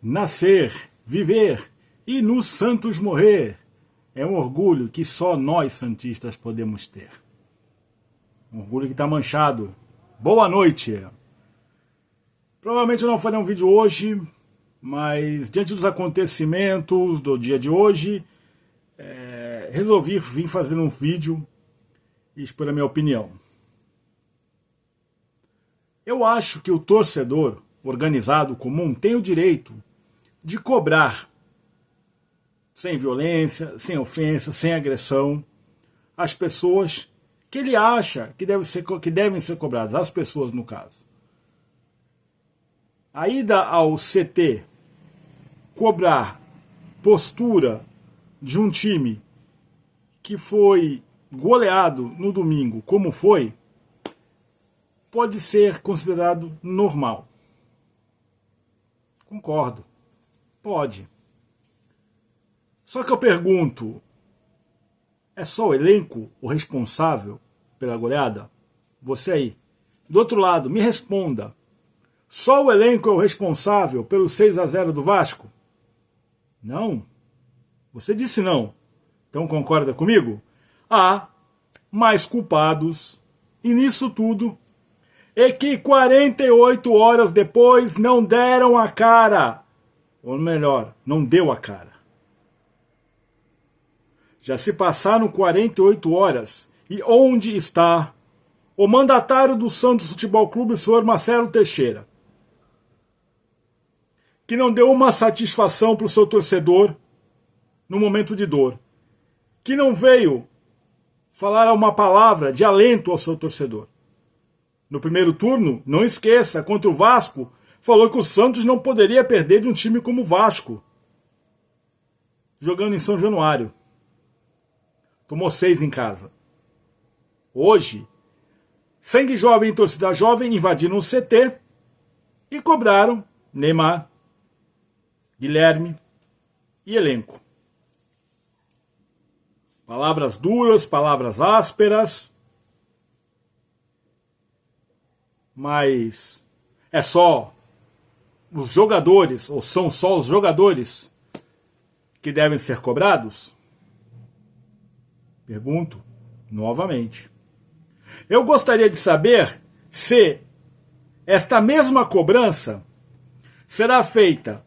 nascer, viver e no Santos morrer. É um orgulho que só nós santistas podemos ter. Um orgulho que está manchado. Boa noite! Provavelmente eu não farei um vídeo hoje, mas diante dos acontecimentos do dia de hoje, resolvi vir fazer um vídeo e expor a minha opinião. Eu acho que o torcedor organizado comum tem o direito de cobrar, sem violência, sem ofensa, sem agressão, as pessoas que ele acha que devem ser cobradas, as pessoas no caso. A ida ao CT, cobrar postura de um time que foi goleado no domingo, como foi, pode ser considerado normal. Concordo. Pode. Só que eu pergunto, é só o elenco o responsável pela goleada? Você aí. Do outro lado, me responda. Só o elenco é o responsável pelo 6-0 do Vasco? Não. Você disse não. Então concorda comigo? Há mais culpados. E nisso tudo é que 48 horas depois não deram a cara. Ou melhor, não deu a cara. Já se passaram 48 horas. E onde está o mandatário do Santos Futebol Clube, o senhor Marcelo Teixeira? Que não deu uma satisfação para o seu torcedor no momento de dor. Que não veio falar uma palavra de alento ao seu torcedor. No primeiro turno, não esqueça, contra o Vasco, falou que o Santos não poderia perder de um time como o Vasco. Jogando em São Januário. Tomou 6 em casa. Hoje, sangue jovem e torcida jovem invadiram o CT e cobraram Neymar, Guilherme e elenco. Palavras duras, palavras ásperas, mas é só os jogadores, ou são só os jogadores que devem ser cobrados? Pergunto novamente. Eu gostaria de saber se esta mesma cobrança será feita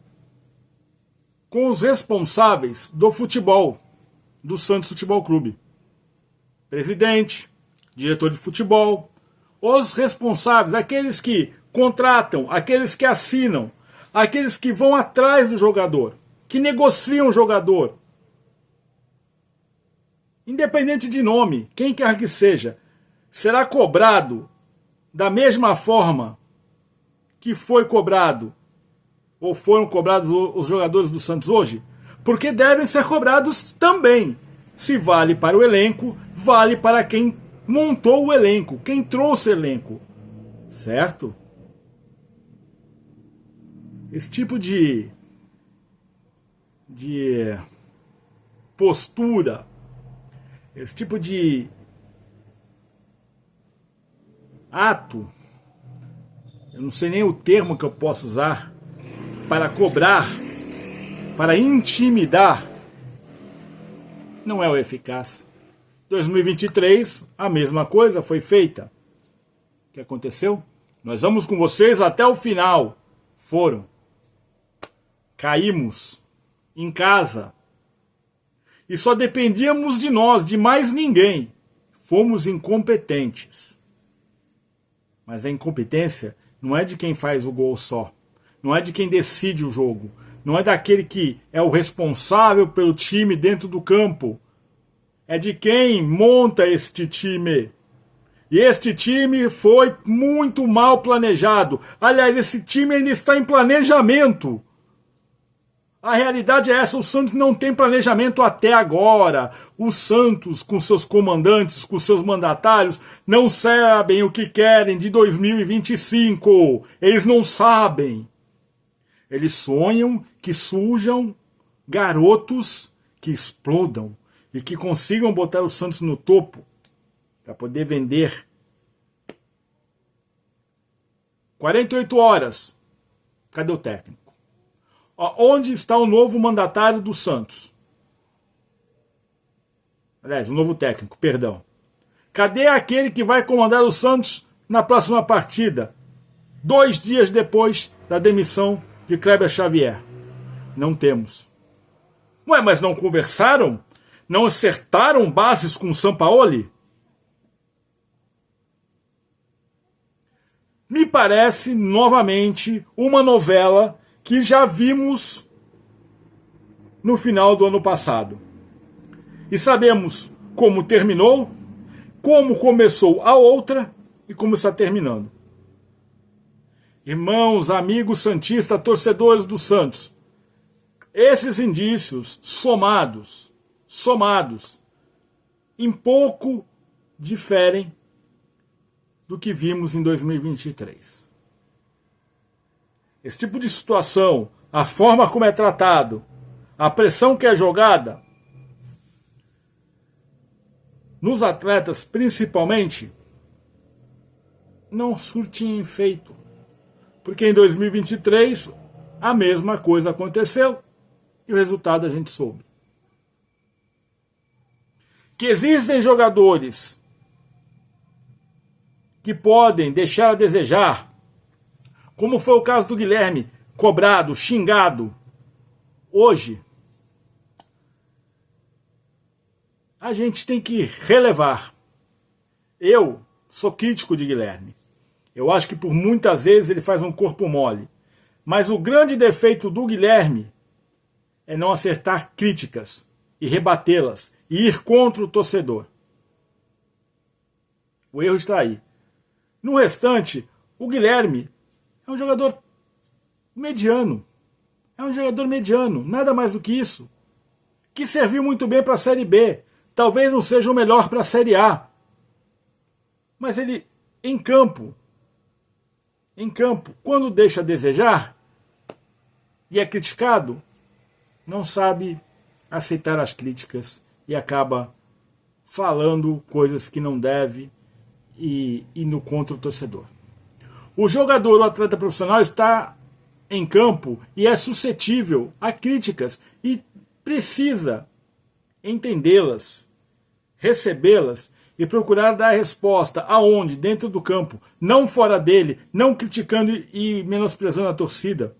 com os responsáveis do futebol, do Santos Futebol Clube. Presidente, diretor de futebol, os responsáveis, aqueles que contratam, aqueles que assinam, aqueles que vão atrás do jogador, que negociam o jogador. Independente de nome, quem quer que seja, será cobrado da mesma forma que foi cobrado ou foram cobrados os jogadores do Santos hoje? Porque devem ser cobrados também. Se vale para o elenco, vale para quem montou o elenco, quem trouxe o elenco. Certo? Esse tipo de postura, esse tipo de ato, eu não sei nem o termo que eu posso usar, para cobrar, para intimidar, não é o eficaz. 2023, a mesma coisa foi feita. O que aconteceu? Nós vamos com vocês até o final. Foram. Caímos em casa. E só dependíamos de nós, de mais ninguém. Fomos incompetentes. Mas a incompetência não é de quem faz o gol só. Não é de quem decide o jogo. Não é daquele que é o responsável pelo time dentro do campo. É de quem monta este time. E este time foi muito mal planejado. Aliás, esse time ainda está em planejamento. A realidade é essa, o Santos não tem planejamento até agora. O Santos, com seus comandantes, com seus mandatários, não sabem o que querem de 2025. Eles não sabem. Eles sonham que surjam garotos que explodam e que consigam botar o Santos no topo para poder vender. 48 horas. Cadê o técnico? Onde está o novo mandatário do Santos? Aliás, o novo técnico, perdão. Cadê aquele que vai comandar o Santos na próxima partida? 2 dias depois da demissão de Kleber Xavier. Não temos. Ué, mas não conversaram? Não acertaram bases com o Sampaoli? Me parece, novamente, uma novela que já vimos no final do ano passado. E sabemos como terminou, como começou a outra e como está terminando. Irmãos, amigos santistas, torcedores do Santos, esses indícios somados, em pouco diferem do que vimos em 2023. Esse tipo de situação, a forma como é tratado, a pressão que é jogada, nos atletas principalmente, não surtem efeito. Porque em 2023 a mesma coisa aconteceu e o resultado a gente soube. Que existem jogadores que podem deixar a desejar, como foi o caso do Guilherme, cobrado, xingado. Hoje, a gente tem que relevar. Eu sou crítico de Guilherme. Eu acho que por muitas vezes ele faz um corpo mole. Mas o grande defeito do Guilherme é não acertar críticas e rebatê-las e ir contra o torcedor. O erro está aí. No restante, o Guilherme é um jogador mediano. É um jogador mediano, nada mais do que isso. Que serviu muito bem para a Série B. Talvez não seja o melhor para a Série A. Mas ele, em campo, quando deixa a desejar e é criticado, não sabe aceitar as críticas e acaba falando coisas que não deve e indo contra o torcedor. O jogador, o atleta profissional está em campo e é suscetível a críticas e precisa entendê-las, recebê-las e procurar dar a resposta aonde? Dentro do campo, não fora dele, não criticando e menosprezando a torcida.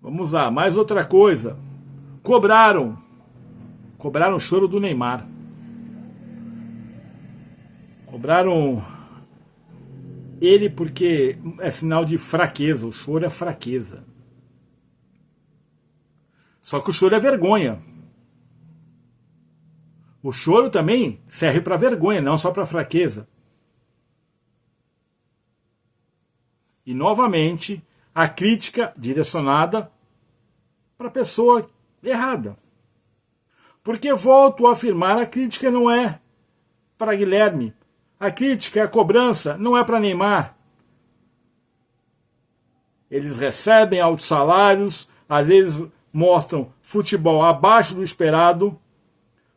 Vamos lá, mais outra coisa. Cobraram o choro do Neymar. Cobraram ele porque é sinal de fraqueza, o choro é fraqueza. Só que o choro é vergonha. O choro também serve para vergonha, não só para fraqueza. E novamente, a crítica direcionada para a pessoa errada. Porque volto a afirmar, a crítica não é para Guilherme. A crítica, a cobrança não é para Neymar. Eles recebem altos salários, às vezes mostram futebol abaixo do esperado,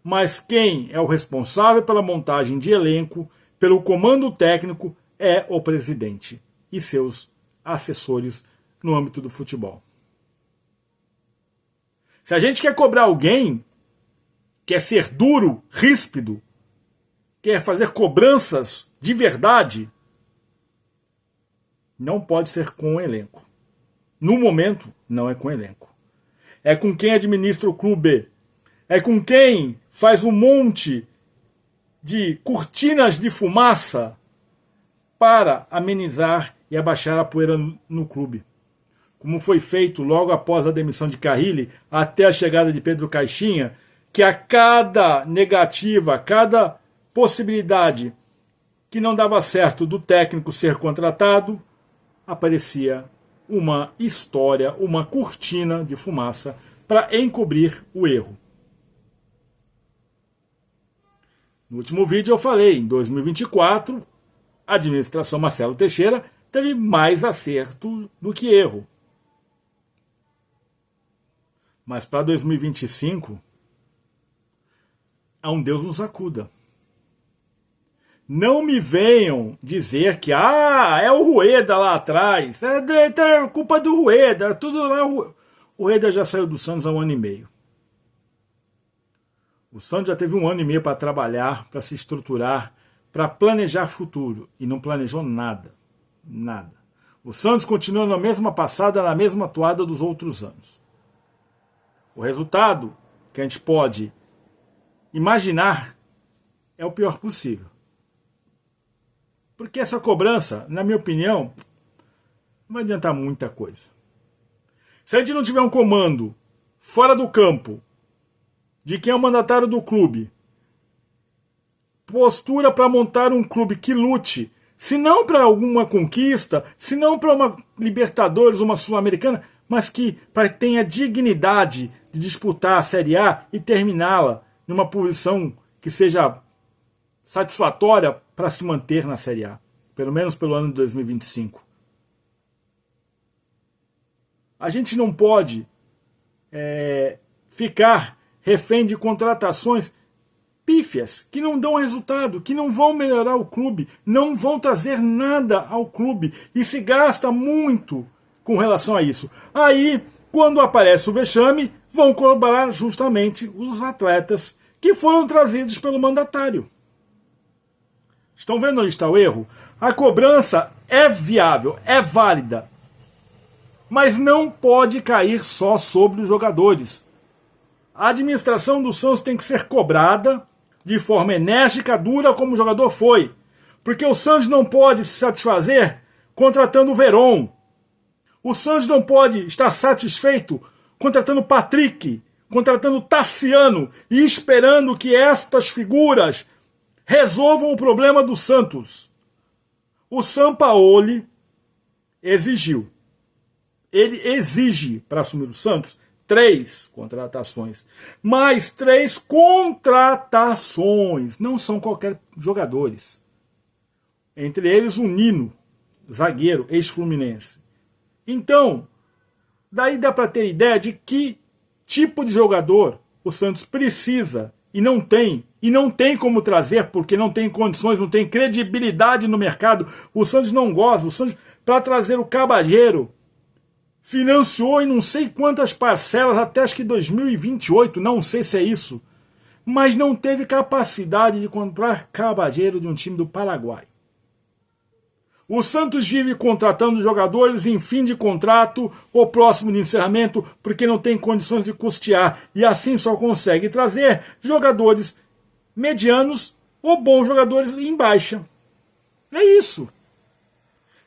mas quem é o responsável pela montagem de elenco, pelo comando técnico, é o presidente e seus assessores no âmbito do futebol. Se a gente quer cobrar alguém, quer ser duro, ríspido, quer fazer cobranças de verdade, não pode ser com o elenco. No momento, não é com o elenco. É com quem administra o clube. É com quem faz um monte de cortinas de fumaça para amenizar e abaixar a poeira no clube. Como foi feito logo após a demissão de Carrilli, até a chegada de Pedro Caixinha, que a cada negativa, a cada possibilidade que não dava certo do técnico ser contratado, aparecia uma história, uma cortina de fumaça para encobrir o erro. No último vídeo eu falei, em 2024, a administração Marcelo Teixeira teve mais acerto do que erro. Mas para 2025, a um Deus nos acuda. Não me venham dizer que é o Rueda lá atrás, é culpa do Rueda, tudo lá. O Rueda já saiu do Santos há 1 ano e meio. O Santos já teve 1 ano e meio para trabalhar, para se estruturar, para planejar futuro, e não planejou nada. Nada. O Santos continua na mesma passada, na mesma toada dos outros anos. O resultado que a gente pode imaginar é o pior possível. Porque essa cobrança, na minha opinião, não vai adiantar muita coisa. Se a gente não tiver um comando fora do campo de quem é o mandatário do clube, postura para montar um clube que lute, se não para alguma conquista, se não para uma Libertadores, uma Sul-Americana, mas que tenha dignidade de disputar a Série A e terminá-la numa posição que seja satisfatória para se manter na Série A, pelo menos pelo ano de 2025. A gente não pode ficar refém de contratações pífias, que não dão resultado, que não vão melhorar o clube, não vão trazer nada ao clube, e se gasta muito com relação a isso. Aí, quando aparece o vexame, vão cobrar justamente os atletas que foram trazidos pelo mandatário. Estão vendo onde está o erro? A cobrança é viável, é válida, mas não pode cair só sobre os jogadores. A administração do Santos tem que ser cobrada de forma enérgica, dura, como o jogador foi. Porque o Santos não pode se satisfazer contratando o Veron. O Santos não pode estar satisfeito contratando o Patrick, contratando o Tassiano e esperando que estas figuras resolvam o problema do Santos. O Sampaoli exigiu. Ele exige para assumir o Santos 3 contratações. Mais 3 contratações. Não são qualquer jogadores. Entre eles o Nino, zagueiro, ex-fluminense. Então, daí dá para ter ideia de que tipo de jogador o Santos precisa e não tem como trazer, porque não tem condições, não tem credibilidade no mercado. O Santos não gosta. O Santos, para trazer o Cabageiro, financiou em não sei quantas parcelas até acho que 2028, não sei se é isso, mas não teve capacidade de comprar Cabageiro de um time do Paraguai. O Santos vive contratando jogadores em fim de contrato ou próximo de encerramento porque não tem condições de custear, e assim só consegue trazer jogadores medianos ou bons jogadores em baixa. É isso.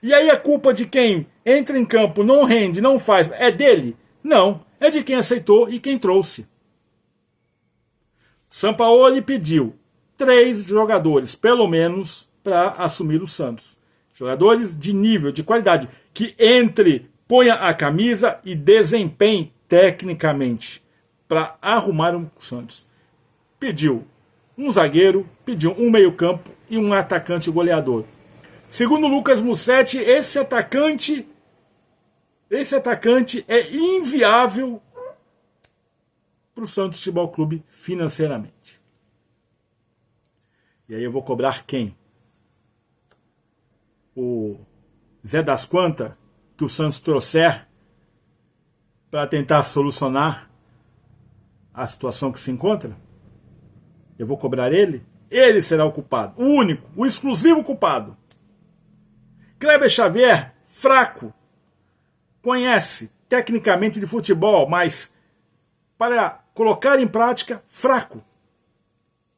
E aí a culpa de quem entra em campo, não rende, não faz, é dele? Não, é de quem aceitou e quem trouxe. Sampaoli pediu 3 jogadores, pelo menos, para assumir o Santos. Jogadores de nível, de qualidade, que ponha a camisa e desempenhe tecnicamente para arrumar o Santos. Pediu um zagueiro, pediu um meio-campo e um atacante goleador. Segundo Lucas Mussetti, esse atacante é inviável para o Santos Futebol Clube financeiramente. E aí eu vou cobrar quem? O Zé das Quantas, que o Santos trouxer para tentar solucionar a situação que se encontra? Eu vou cobrar ele? Ele será o culpado, o único, o exclusivo culpado. Kleber Xavier, fraco, conhece tecnicamente de futebol, mas para colocar em prática, fraco.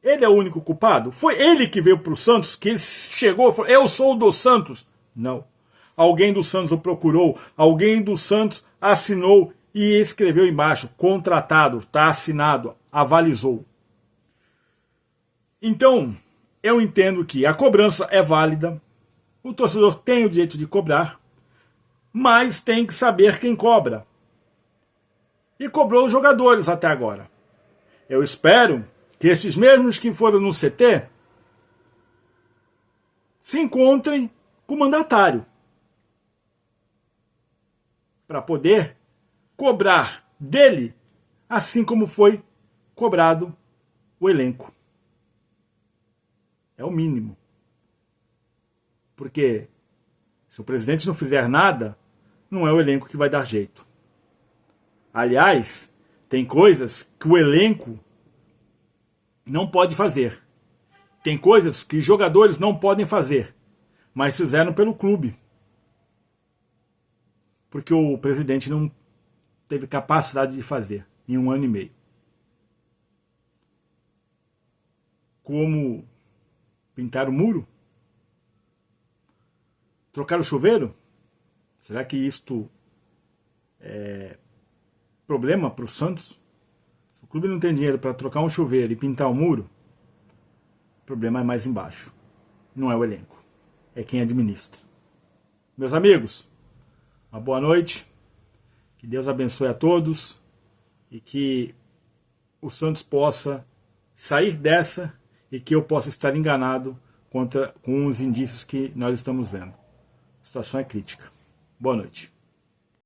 Ele é o único culpado? Foi ele que veio para o Santos, que ele chegou e falou, eu sou o do Santos? Não. Alguém do Santos o procurou, alguém do Santos assinou e escreveu embaixo, contratado, está assinado, avalizou. Então, eu entendo que a cobrança é válida, o torcedor tem o direito de cobrar, mas tem que saber quem cobra. E cobrou os jogadores até agora. Eu espero que esses mesmos que foram no CT se encontrem com o mandatário para poder cobrar dele, assim como foi cobrado o elenco. É o mínimo. Porque se o presidente não fizer nada, não é o elenco que vai dar jeito. Aliás, tem coisas que o elenco não pode fazer. Tem coisas que jogadores não podem fazer, mas fizeram pelo clube. Porque o presidente não teve capacidade de fazer em 1 ano e meio. Como pintar o muro? Trocar o chuveiro? Será que isto é problema para o Santos? Se o clube não tem dinheiro para trocar um chuveiro e pintar o muro, o problema é mais embaixo. Não é o elenco, é quem administra. Meus amigos, uma boa noite. Que Deus abençoe a todos e que o Santos possa sair dessa e que eu possa estar enganado com os indícios que nós estamos vendo. A situação é crítica. Boa noite.